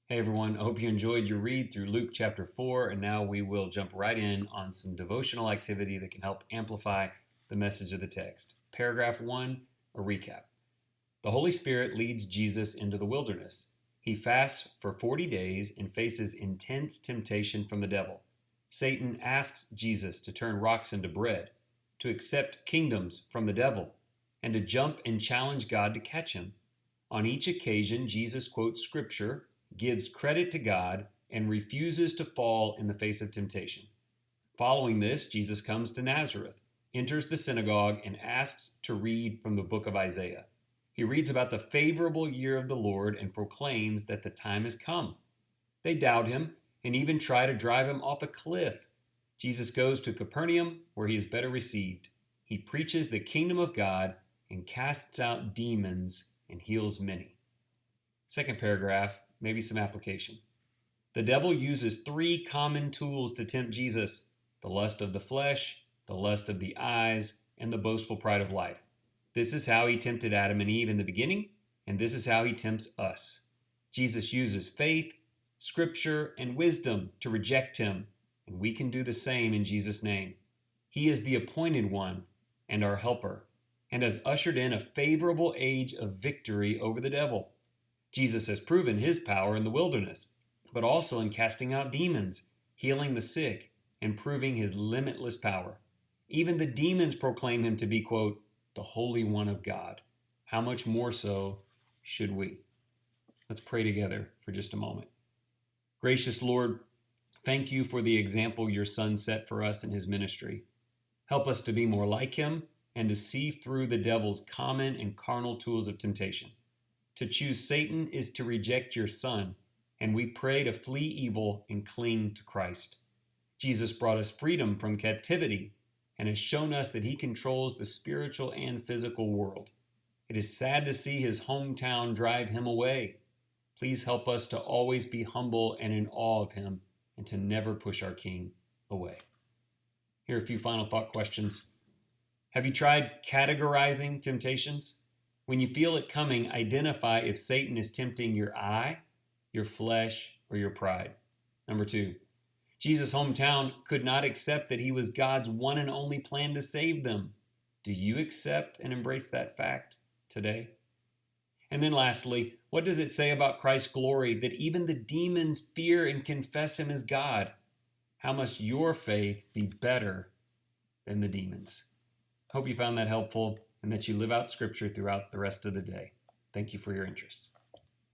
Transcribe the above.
Hey everyone, I hope you enjoyed your read through Luke chapter 4, and now we will jump right in on some devotional activity that can help amplify the message of the text. Paragraph 1, a recap. The Holy Spirit leads Jesus into the wilderness. He fasts for 40 days and faces intense temptation from the devil. Satan asks Jesus to turn rocks into bread, to accept kingdoms from the devil, and to jump and challenge God to catch him. On each occasion, Jesus quotes scripture, gives credit to God, and refuses to fall in the face of temptation. Following this, Jesus comes to Nazareth, enters the synagogue, and asks to read from the book of Isaiah. He reads about the favorable year of the Lord and proclaims that the time has come. They doubt him and even try to drive him off a cliff. Jesus goes to Capernaum, where he is better received. He preaches the kingdom of God and casts out demons and heals many. Second paragraph, maybe some application. The devil uses three common tools to tempt Jesus: the lust of the flesh, the lust of the eyes, and the boastful pride of life. This is how he tempted Adam and Eve in the beginning, and this is how he tempts us. Jesus uses faith, scripture, and wisdom to reject him, and we can do the same in Jesus' name. He is the appointed one and our helper, and has ushered in a favorable age of victory over the devil. Jesus has proven his power in the wilderness, but also in casting out demons, healing the sick, and proving his limitless power. Even the demons proclaim him to be, quote, the Holy One of God. How much more so should we? Let's pray together for just a moment. Gracious Lord, thank you for the example your Son set for us in his ministry. Help us to be more like him and to see through the devil's common and carnal tools of temptation. To choose Satan is to reject your Son, and we pray to flee evil and cling to Christ. Jesus brought us freedom from captivity and has shown us that he controls the spiritual and physical world. It is sad to see his hometown drive him away. Please help us to always be humble and in awe of him and to never push our King away. Here are a few final thought questions. Have you tried categorizing temptations? When you feel it coming, identify if Satan is tempting your eye, your flesh, or your pride. Number 2, Jesus' hometown could not accept that he was God's one and only plan to save them. Do you accept and embrace that fact today? And then lastly, what does it say about Christ's glory that even the demons fear and confess him as God? How must your faith be better than the demons? Hope you found that helpful and that you live out Scripture throughout the rest of the day. Thank you for your interest.